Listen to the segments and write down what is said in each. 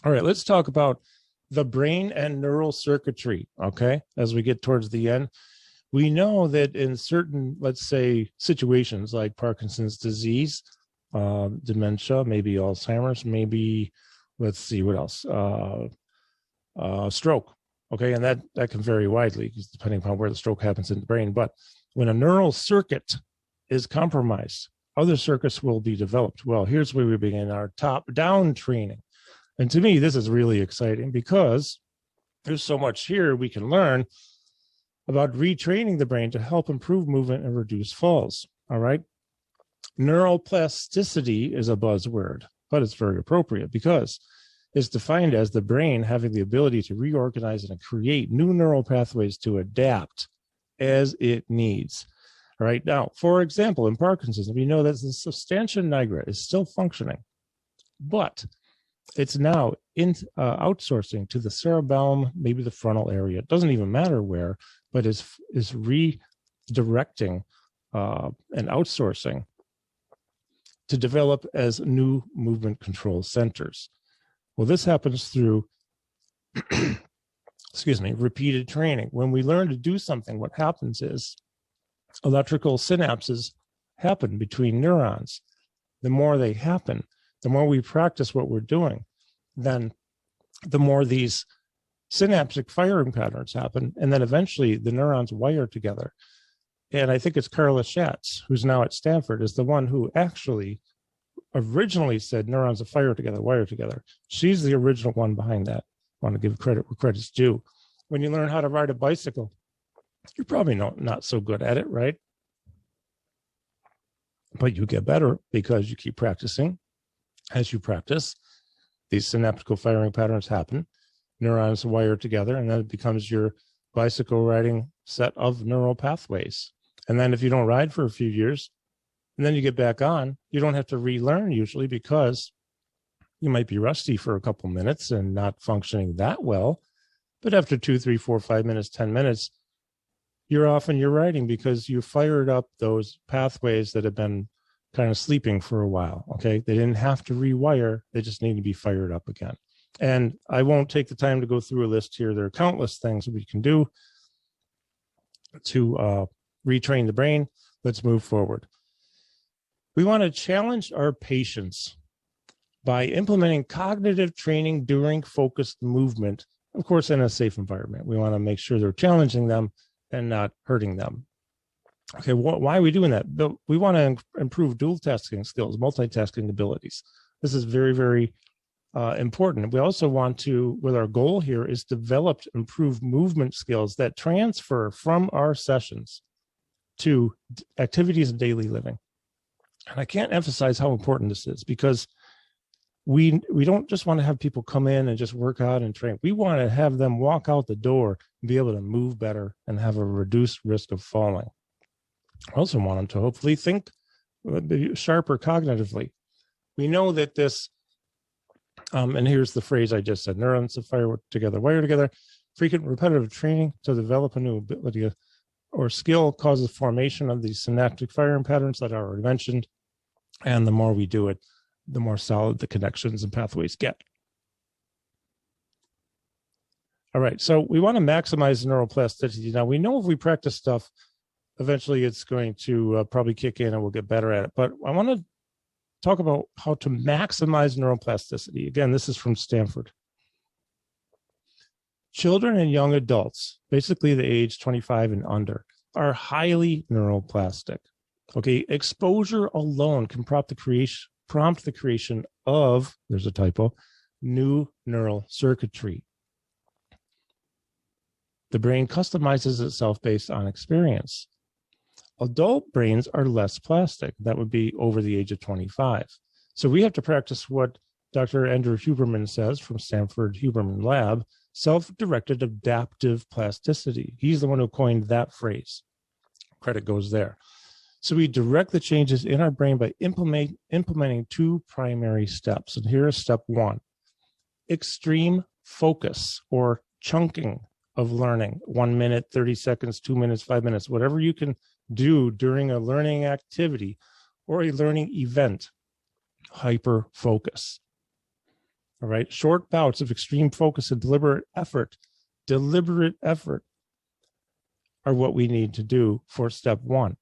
All right, let's talk about the brain and neural circuitry, okay? As we get towards the end, we know that in certain, let's say, situations like Parkinson's disease, dementia, maybe alzheimer's, maybe, let's see, what else? Stroke, okay? And that can vary widely depending upon where the stroke happens in the brain. But when a neural circuit is compromised, other circuits will be developed. Well, here's where we begin our top-down training. And to me, this is really exciting because there's so much here we can learn about retraining the brain to help improve movement and reduce falls. All right. Neuroplasticity is a buzzword, but it's very appropriate because it's defined as the brain having the ability to reorganize and create new neural pathways to adapt as it needs. All right. Now, for example, in Parkinson's, we know that the substantia nigra is still functioning, but it's now outsourcing to the cerebellum, maybe the frontal area. It doesn't even matter where, but is redirecting and outsourcing to develop as new movement control centers. Well, this happens through, repeated training. When we learn to do something, what happens is electrical synapses happen between neurons. The more they happen, the more we practice what we're doing, then the more these synaptic firing patterns happen, and then eventually the neurons wire together. And I think it's Carla Schatz, who's now at Stanford, is the one who actually originally said neurons that fire together, wire together. She's the original one behind that. I want to give credit where credit's due. When you learn how to ride a bicycle, you're probably not so good at it, right? But you get better because you keep practicing. As you practice, these synaptical firing patterns happen, neurons wire together, and then it becomes your bicycle riding set of neural pathways. And then if you don't ride for a few years, and then you get back on, you don't have to relearn usually because you might be rusty for a couple minutes and not functioning that well. But after 2, 3, 4, 5 minutes, 10 minutes, you're off and you're riding because you fired up those pathways that have been kind of sleeping for a while. Okay. They didn't have to rewire. They just need to be fired up again. And I won't take the time to go through a list here. There are countless things we can do to retrain the brain. Let's move forward. We want to challenge our patients by implementing cognitive training during focused movement, of course, in a safe environment. We want to make sure they're challenging them and not hurting them. Okay, why are we doing that? We want to improve dual tasking skills, multitasking abilities. This is very, very important. We also want to, with our goal here, is develop improved movement skills that transfer from our sessions to activities of daily living. And I can't emphasize how important this is because we don't just want to have people come in and just work out and train. We want to have them walk out the door and be able to move better and have a reduced risk of falling. I also want them to hopefully think sharper cognitively. We know that this, and here's the phrase I just said, neurons that fire together, wire together, frequent repetitive training to develop a new ability or skill causes formation of these synaptic firing patterns that I already mentioned. And the more we do it, the more solid the connections and pathways get. All right, so we want to maximize neuroplasticity. Now, we know if we practice stuff, eventually it's going to probably kick in and we'll get better at it. But I want to talk about how to maximize neuroplasticity. Again, this is from Stanford. Children and young adults, basically the age 25 and under, are highly neuroplastic. Okay, exposure alone can prompt the creation of, there's a typo, new neural circuitry. The brain customizes itself based on experience. Adult brains are less plastic. That would be over the age of 25. So we have to practice what Dr. Andrew Huberman says from Stanford Huberman Lab, self-directed adaptive plasticity. He's the one who coined that phrase. Credit goes there. So we direct the changes in our brain by implementing two primary steps. And here is step one, extreme focus or chunking of learning, 1 minute, 30 seconds, 2 minutes, 5 minutes, whatever you can do during a learning activity or a learning event, hyper focus. All right. Short bouts of extreme focus and deliberate effort are what we need to do for step one.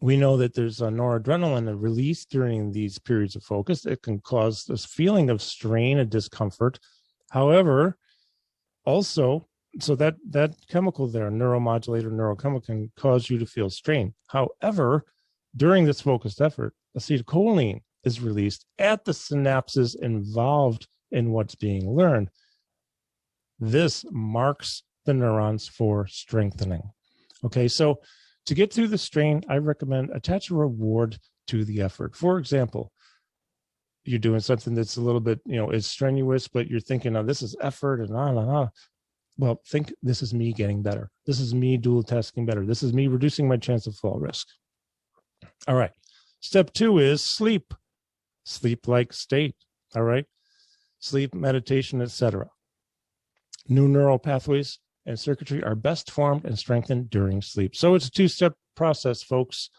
We know that there's a noradrenaline released during these periods of focus. It can cause this feeling of strain and discomfort. However, also, so that chemical there, neuromodulator neurochemical, can cause you to feel strain. However, during this focused effort, acetylcholine is released at the synapses involved in what's being learned. This marks the neurons for strengthening. Okay, so to get through the strain, I recommend attach a reward to the effort. For example, you're doing something that's a little bit, is strenuous, but you're thinking, oh, this is effort and on. Well, think this is me getting better. This is me dual tasking better. This is me reducing my chance of fall risk. All right. Step two is sleep. Sleep-like state. All right. Sleep, meditation, etc. New neural pathways and circuitry are best formed and strengthened during sleep. So it's a two-step process, folks.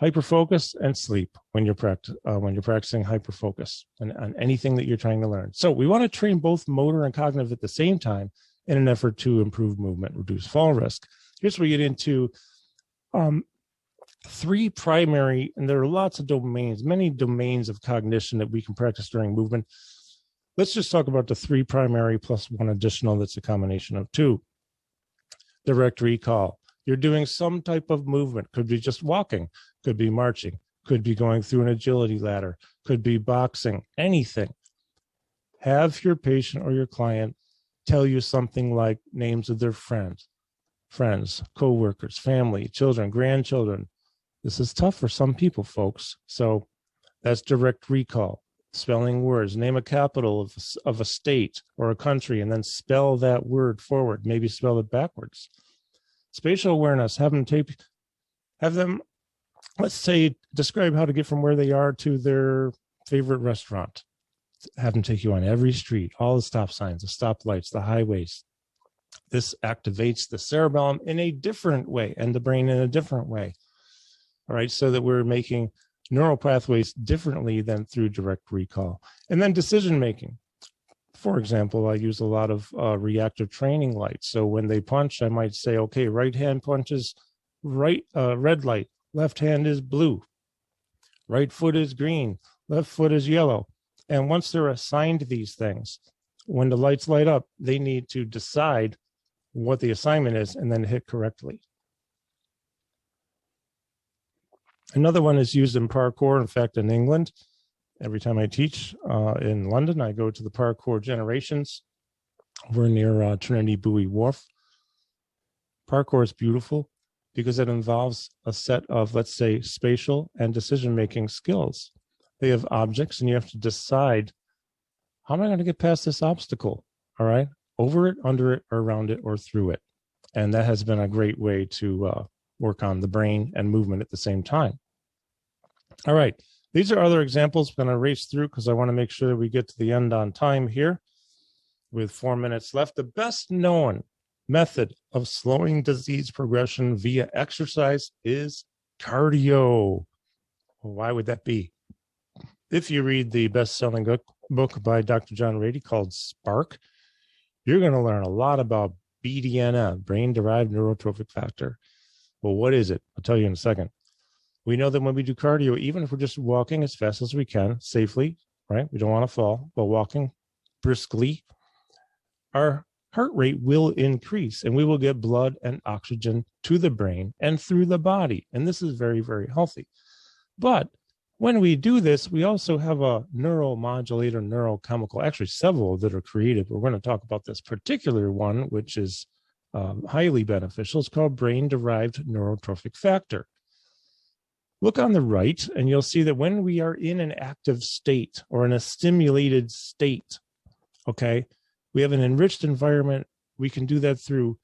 Hyperfocus and sleep when you're practicing hyperfocus and on anything that you're trying to learn. So we want to train both motor and cognitive at the same time in an effort to improve movement, reduce fall risk. Here's where we get into three primary, and there are lots of domains, many domains of cognition that we can practice during movement. Let's just talk about the three primary plus one additional that's a combination of two. Direct recall. You're doing some type of movement. Could be just walking, could be marching, could be going through an agility ladder, could be boxing, anything. Have your patient or your client tell you something like names of their friends, co-workers, family, children, grandchildren. This is tough for some people, folks. So that's direct recall. Spelling words, name a capital of a state or a country, and then spell that word forward, maybe spell it backwards. Spatial awareness, have them, let's say, describe how to get from where they are to their favorite restaurant. Have them take you on every street, all the stop signs, the stoplights, the highways. This activates the cerebellum in a different way and the brain in a different way. All right, so that we're making neural pathways differently than through direct recall. And then decision making. For example, I use a lot of reactive training lights. So when they punch, I might say, okay, right hand punches red light, left hand is blue, right foot is green, left foot is yellow. And once they're assigned these things, when the lights light up, they need to decide what the assignment is and then hit correctly. Another one is used in parkour. In fact, in England, every time I teach in London, I go to the parkour generations. We're near Trinity Buoy Wharf. Parkour is beautiful because it involves a set of, let's say, spatial and decision-making skills. They have objects, and you have to decide, how am I going to get past this obstacle? All right, over it, under it, or around it, or through it. And that has been a great way to work on the brain and movement at the same time. All right, these are other examples I'm going to race through because I want to make sure that we get to the end on time here with 4 minutes left. The best known method of slowing disease progression via exercise is cardio. Well, why would that be? If you read the best-selling book by Dr. John Ratey called Spark, you're going to learn a lot about BDNF, brain-derived neurotrophic factor. Well, what is it? I'll tell you in a second. We know that when we do cardio, even if we're just walking as fast as we can, safely, right? We don't want to fall, but walking briskly, our heart rate will increase and we will get blood and oxygen to the brain and through the body. And this is very, very healthy. But when we do this, we also have a neuromodulator neurochemical, actually several that are created. We're going to talk about this particular one, which is highly beneficial. It's called brain-derived neurotrophic factor. Look on the right, and you'll see that when we are in an active state or in a stimulated state, okay, we have an enriched environment. We can do that through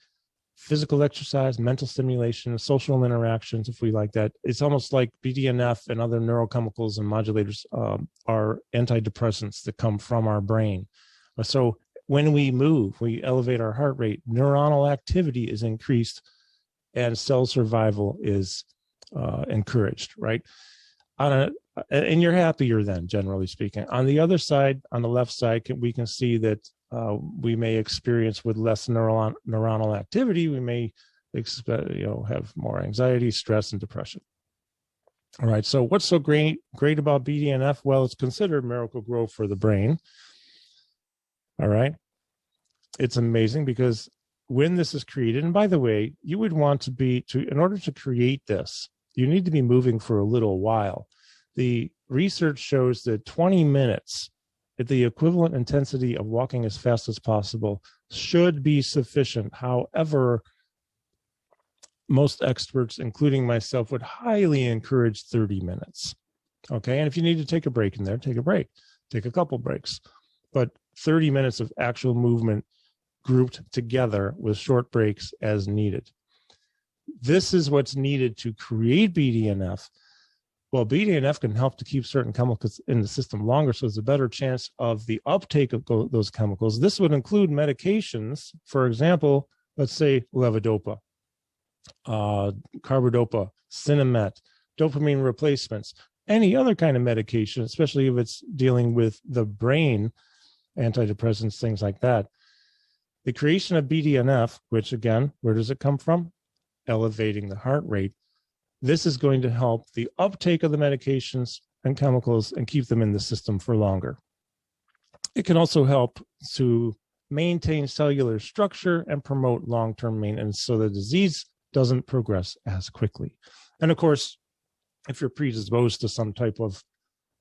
physical exercise, mental stimulation, social interactions, if we like that. It's almost like BDNF and other neurochemicals and modulators are antidepressants that come from our brain. So when we move, we elevate our heart rate, neuronal activity is increased, and cell survival is encouraged, right? and you're happier then, generally speaking. On the other side, on the left side, we can see that we may experience with less neuronal activity, we may have more anxiety, stress, and depression. All right. So what's so great about BDNF? Well, it's considered miracle grow for the brain. All right. It's amazing because when this is created, and by the way, you would want in order to create this, you need to be moving for a little while. The research shows that 20 minutes at the equivalent intensity of walking as fast as possible should be sufficient. However, most experts, including myself, would highly encourage 30 minutes. Okay. And if you need to take a break in there, take a break, take a couple breaks, but 30 minutes of actual movement grouped together with short breaks as needed. This is what's needed to create BDNF. Well, BDNF can help to keep certain chemicals in the system longer, so there's a better chance of the uptake of those chemicals. This would include medications, for example, let's say levodopa, carbidopa, Sinemet, dopamine replacements, any other kind of medication, especially if it's dealing with the brain, antidepressants, things like that. The creation of BDNF, which again, where does it come from? Elevating the heart rate. This is going to help the uptake of the medications and chemicals and keep them in the system for longer. It can also help to maintain cellular structure and promote long-term maintenance so the disease doesn't progress as quickly. And of course, if you're predisposed to some type of,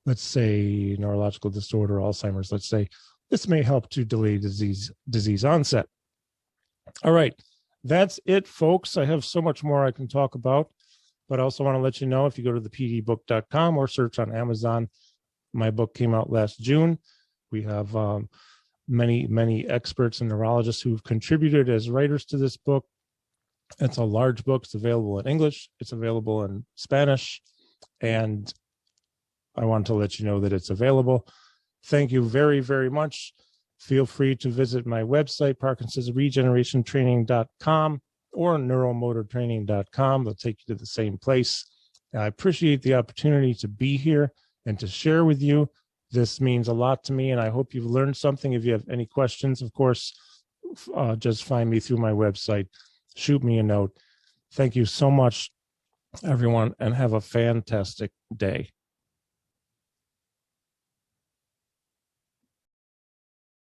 let's say, neurological disorder, Alzheimer's, let's say, this may help to delay disease onset. All right, that's it, folks. I have so much more I can talk about, but I also want to let you know, if you go to thepdbook.com or search on Amazon, my book came out last June. We have many experts and neurologists who've contributed as writers to this book. It's a large book. It's available in English. It's available in Spanish. And I want to let you know that it's available. Thank you very, very much. Feel free to visit my website, parkinsonsregenerationtraining.com or neuromotortraining.com. They'll take you to the same place. I appreciate the opportunity to be here and to share with you. This means a lot to me, and I hope you've learned something. If you have any questions, of course, just find me through my website. Shoot me a note. Thank you so much, everyone, and have a fantastic day.